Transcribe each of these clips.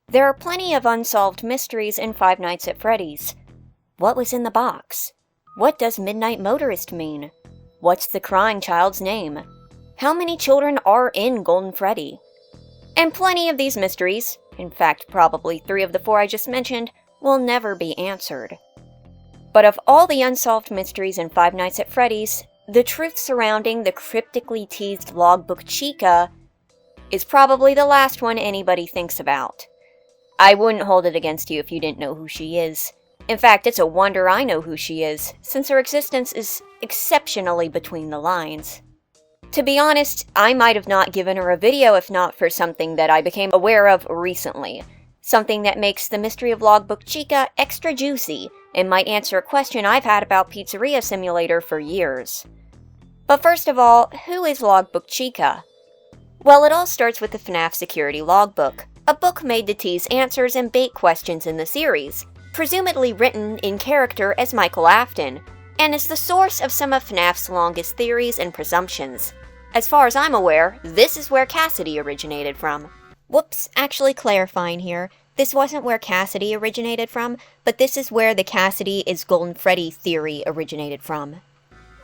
There are plenty of unsolved mysteries in Five Nights at Freddy's. What was in the box? What does Midnight Motorist mean? What's the crying child's name? How many children are in Golden Freddy? And plenty of these mysteries, in fact probably 3 of the 4 I just mentioned, will never be answered. But of all the unsolved mysteries in Five Nights at Freddy's, the truth surrounding the cryptically teased Logbook Chica is probably the last one anybody thinks about. I wouldn't hold it against you if you didn't know who she is. In fact, it's a wonder I know who she is, since her existence is exceptionally between the lines. To be honest, I might have not given her a video if not for something that I became aware of recently. Something that makes the mystery of Logbook Chica extra juicy, and might answer a question I've had about Pizzeria Simulator for years. But first of all, who is Logbook Chica? Well, it all starts with the FNAF Security Logbook, a book made to tease answers and bait questions in the series, presumably written in character as Michael Afton, and is the source of some of FNAF's longest theories and presumptions. As far as I'm aware, this is where Cassidy originated from. Whoops, actually clarifying here, this wasn't where Cassidy originated from, but this is where the Cassidy is Golden Freddy theory originated from.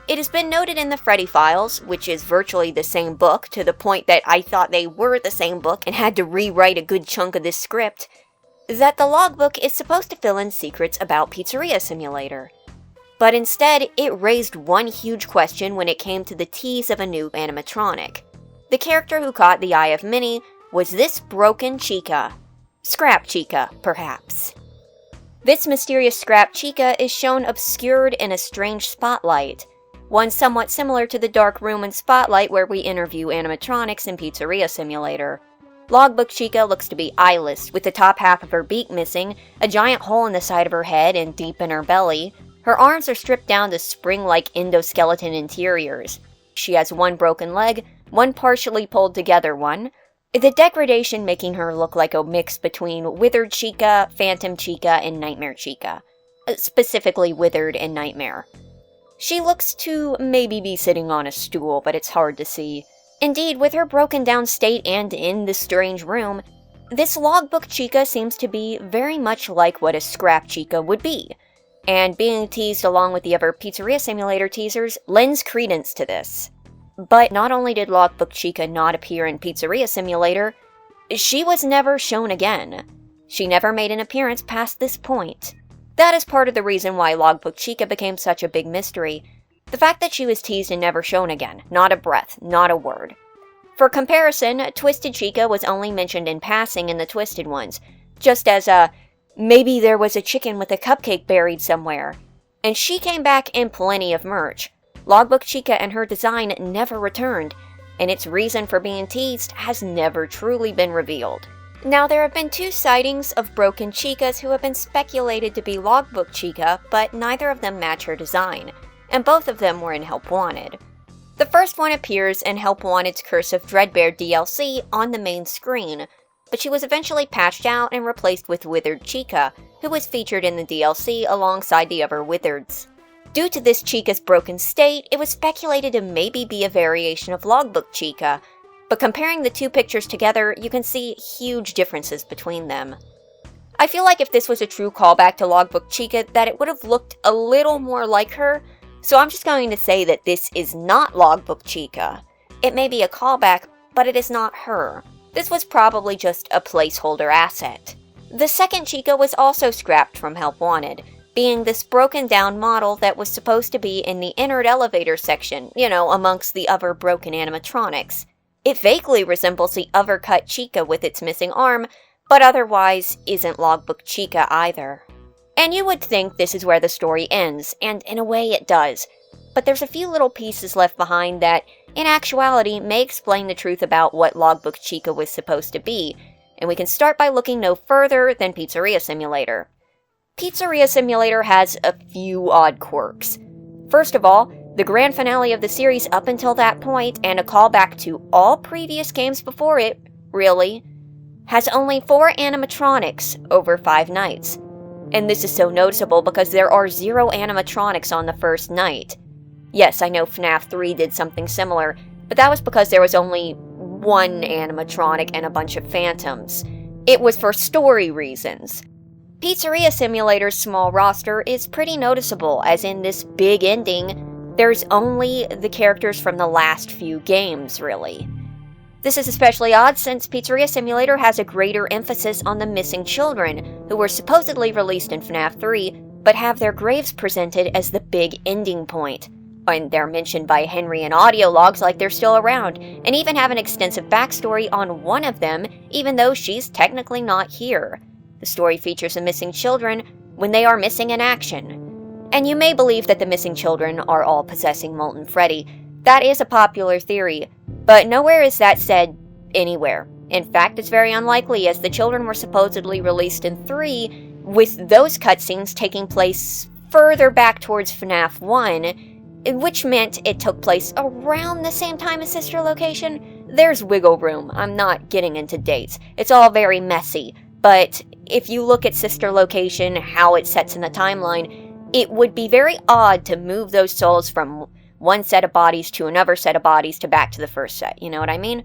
It has been noted in the Freddy Files, which is virtually the same book to the point that I thought they were the same book and had to rewrite a good chunk of this script, that the logbook is supposed to fill in secrets about Pizzeria Simulator. But instead, it raised one huge question when it came to the tease of a new animatronic. The character who caught the eye of many was this broken Chica. Scrap Chica, perhaps. This mysterious Scrap Chica is shown obscured in a strange spotlight, one somewhat similar to the dark room and spotlight where we interview animatronics in Pizzeria Simulator. Logbook Chica looks to be eyeless, with the top half of her beak missing, a giant hole in the side of her head and deep in her belly. Her arms are stripped down to spring-like endoskeleton interiors. She has one broken leg, one partially pulled together one, the degradation making her look like a mix between Withered Chica, Phantom Chica, and Nightmare Chica. Specifically Withered and Nightmare. She looks to maybe be sitting on a stool, but it's hard to see. Indeed, with her broken down state and in this strange room, this Logbook Chica seems to be very much like what a Scrap Chica would be. And being teased along with the other Pizzeria Simulator teasers lends credence to this. But not only did Logbook Chica not appear in Pizzeria Simulator, she was never shown again. She never made an appearance past this point. That is part of the reason why Logbook Chica became such a big mystery. The fact that she was teased and never shown again, not a breath, not a word. For comparison, Twisted Chica was only mentioned in passing in the Twisted ones, just as maybe there was a chicken with a cupcake buried somewhere. And she came back in plenty of merch. Logbook Chica and her design never returned, and its reason for being teased has never truly been revealed. Now, there have been 2 sightings of broken Chicas who have been speculated to be Logbook Chica, but neither of them match her design, and both of them were in Help Wanted. The first one appears in Help Wanted's Curse of Dreadbear DLC on the main screen, but she was eventually patched out and replaced with Withered Chica, who was featured in the DLC alongside the other Withereds. Due to this Chica's broken state, it was speculated to maybe be a variation of Logbook Chica, but comparing the 2 pictures together, you can see huge differences between them. I feel like if this was a true callback to Logbook Chica, that it would have looked a little more like her, so I'm just going to say that this is not Logbook Chica. It may be a callback, but it is not her. This was probably just a placeholder asset. The second Chica was also scrapped from Help Wanted, being this broken down model that was supposed to be in the innard elevator section, amongst the other broken animatronics. It vaguely resembles the other cut Chica with its missing arm, but otherwise isn't Logbook Chica either. And you would think this is where the story ends, and in a way it does, but there's a few little pieces left behind that, in actuality, may explain the truth about what Logbook Chica was supposed to be, and we can start by looking no further than Pizzeria Simulator. Pizzeria Simulator has a few odd quirks. First of all, the grand finale of the series up until that point, and a callback to all previous games before it, really, has only 4 animatronics over 5 nights. And this is so noticeable because there are 0 animatronics on the first night. Yes, I know FNAF 3 did something similar, but that was because there was only 1 animatronic and a bunch of phantoms. It was for story reasons. Pizzeria Simulator's small roster is pretty noticeable, as in this big ending, there's only the characters from the last few games, really. This is especially odd since Pizzeria Simulator has a greater emphasis on the missing children, who were supposedly released in FNAF 3, but have their graves presented as the big ending point. And they're mentioned by Henry in audio logs like they're still around, and even have an extensive backstory on one of them, even though she's technically not here. The story features the missing children when they are missing in action. And you may believe that the missing children are all possessing Molten Freddy. That is a popular theory, but nowhere is that said anywhere. In fact, it's very unlikely, as the children were supposedly released in 3, with those cutscenes taking place further back towards FNAF 1, which meant it took place around the same time as Sister Location. There's wiggle room. I'm not getting into dates. It's all very messy. But if you look at Sister Location, how it sets in the timeline, it would be very odd to move those souls from one set of bodies to another set of bodies to back to the first set, you know what I mean?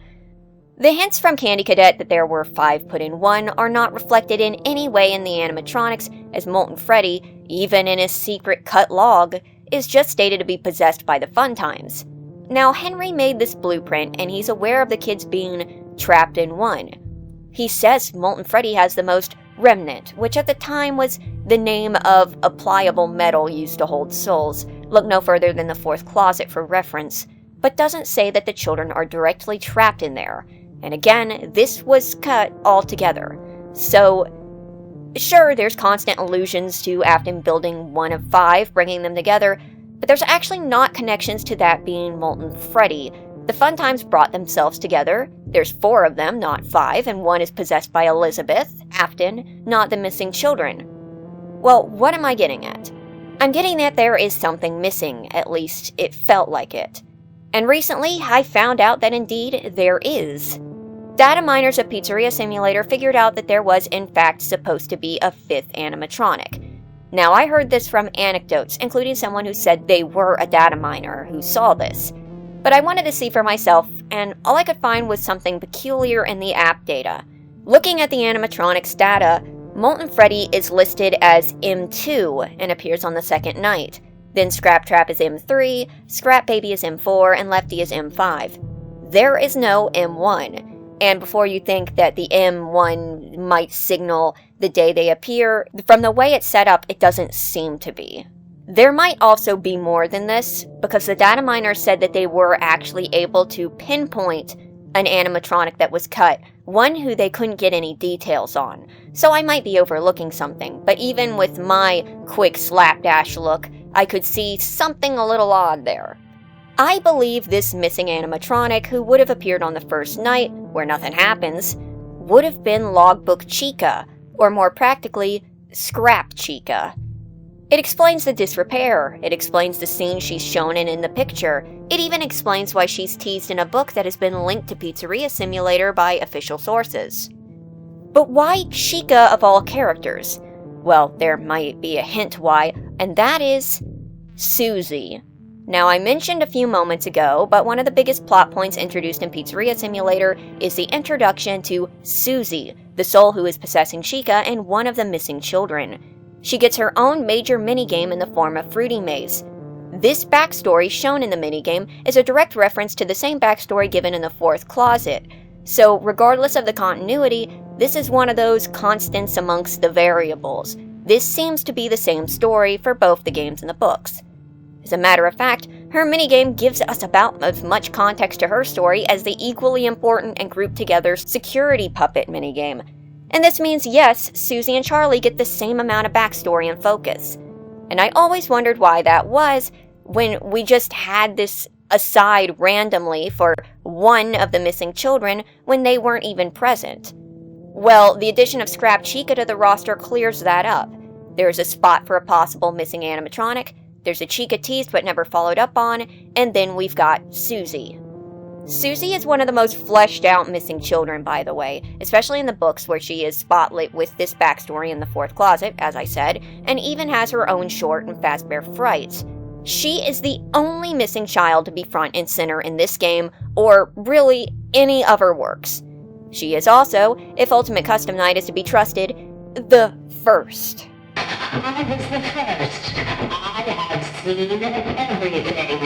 The hints from Candy Cadet that there were 5 put in 1 are not reflected in any way in the animatronics, as Molten Freddy, even in his secret cut log, is just stated to be possessed by the Fun Times. Now, Henry made this blueprint, and he's aware of the kids being trapped in 1. He says Molten Freddy has the most remnant, which at the time was the name of a pliable metal used to hold souls. Look no further than the 4th closet for reference, but doesn't say that the children are directly trapped in there. And again, this was cut altogether. So, sure, there's constant allusions to Afton building one of 5, bringing them together, but there's actually not connections to that being Molten Freddy. The Fun Times brought themselves together. There's 4 of them, not 5, and 1 is possessed by Elizabeth, Afton, not the missing children. Well, what am I getting at? I'm getting that there is something missing, at least it felt like it. And recently, I found out that indeed there is. Data miners of Pizzeria Simulator figured out that there was in fact supposed to be a 5th animatronic. Now, I heard this from anecdotes, including someone who said they were a data miner who saw this. But I wanted to see for myself, and all I could find was something peculiar in the app data. Looking at the animatronics data, Molten Freddy is listed as M2 and appears on the second night. Then Scrap Trap is M3, Scrap Baby is M4, and Lefty is M5. There is no M1. And before you think that the M1 might signal the day they appear, from the way it's set up, it doesn't seem to be. There might also be more than this, because the data miners said that they were actually able to pinpoint an animatronic that was cut, one who they couldn't get any details on. So I might be overlooking something, but even with my quick slapdash look, I could see something a little odd there. I believe this missing animatronic, who would have appeared on the first night, where nothing happens, would have been Logbook Chica, or more practically, Scrap Chica. It explains the disrepair, it explains the scene she's shown in the picture, it even explains why she's teased in a book that has been linked to Pizzeria Simulator by official sources. But why Chica of all characters? Well, there might be a hint why, and that is Susie. Now, I mentioned a few moments ago, but one of the biggest plot points introduced in Pizzeria Simulator is the introduction to Susie, the soul who is possessing Chica and one of the missing children. She gets her own major minigame in the form of Fruity Maze. This backstory shown in the minigame is a direct reference to the same backstory given in the 4th closet. So, regardless of the continuity, this is one of those constants amongst the variables. This seems to be the same story for both the games and the books. As a matter of fact, her minigame gives us about as much context to her story as the equally important and grouped together security puppet minigame. And this means, yes, Susie and Charlie get the same amount of backstory and focus. And I always wondered why that was, when we just had this aside randomly for one of the missing children when they weren't even present. Well, the addition of Scrap Chica to the roster clears that up. There's a spot for a possible missing animatronic, there's a Chica teased but never followed up on, and then we've got Susie. Susie is one of the most fleshed out missing children, by the way, especially in the books where she is spotlit with this backstory in the 4th closet, as I said, and even has her own short and Fazbear Frights. She is the only missing child to be front and center in this game, or really any other works. She is also, if Ultimate Custom Night is to be trusted, the first. I was the first. I have seen everything.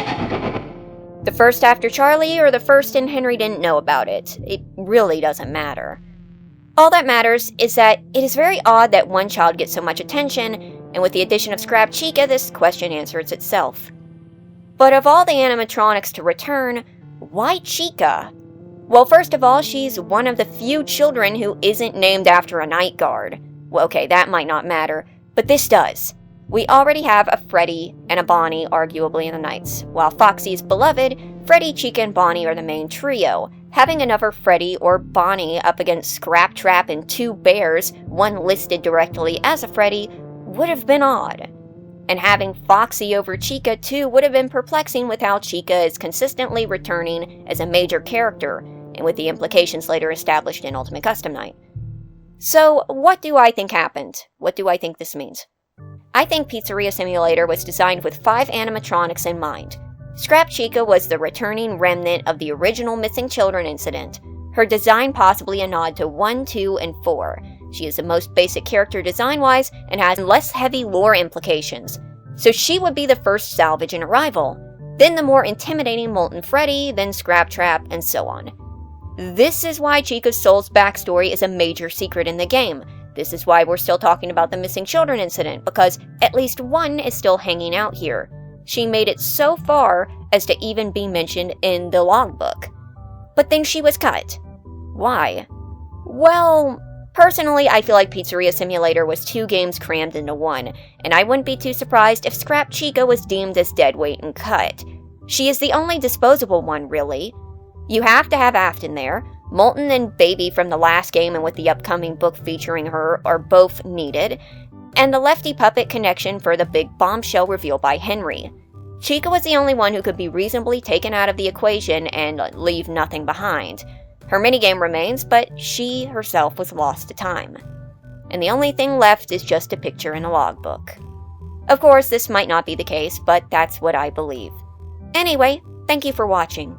The first after Charlie, or the first and Henry didn't know about it? It really doesn't matter. All that matters is that it is very odd that one child gets so much attention, and with the addition of Scrap Chica, this question answers itself. But of all the animatronics to return, why Chica? Well, first of all, she's one of the few children who isn't named after a night guard. Well, okay, that might not matter, but this does. We already have a Freddy and a Bonnie, arguably, in the Knights. While Foxy's beloved, Freddy, Chica, and Bonnie are the main trio. Having another Freddy or Bonnie up against Scrap Trap and two bears, one listed directly as a Freddy, would have been odd. And having Foxy over Chica, too, would have been perplexing with how Chica is consistently returning as a major character, and with the implications later established in Ultimate Custom Night. So, what do I think happened? What do I think this means? I think Pizzeria Simulator was designed with 5 animatronics in mind. Scrap Chica was the returning remnant of the original Missing Children incident. Her design possibly a nod to 1, 2, and 4. She is the most basic character design-wise and has less heavy lore implications. So she would be the first salvage and arrival. Then the more intimidating Molten Freddy, then Scrap Trap, and so on. This is why Chica's soul's backstory is a major secret in the game. This is why we're still talking about the Missing Children incident, because at least one is still hanging out here. She made it so far as to even be mentioned in the logbook. But then she was cut. Why? Well, personally, I feel like Pizzeria Simulator was 2 games crammed into one, and I wouldn't be too surprised if Scrap Chica was deemed as deadweight and cut. She is the only disposable one, really. You have to have Aft in there. Molten and Baby from the last game and with the upcoming book featuring her are both needed, and the Lefty Puppet connection for the big bombshell reveal by Henry. Chica was the only one who could be reasonably taken out of the equation and leave nothing behind. Her minigame remains, but she herself was lost to time. And the only thing left is just a picture in a logbook. Of course, this might not be the case, but that's what I believe. Anyway, thank you for watching.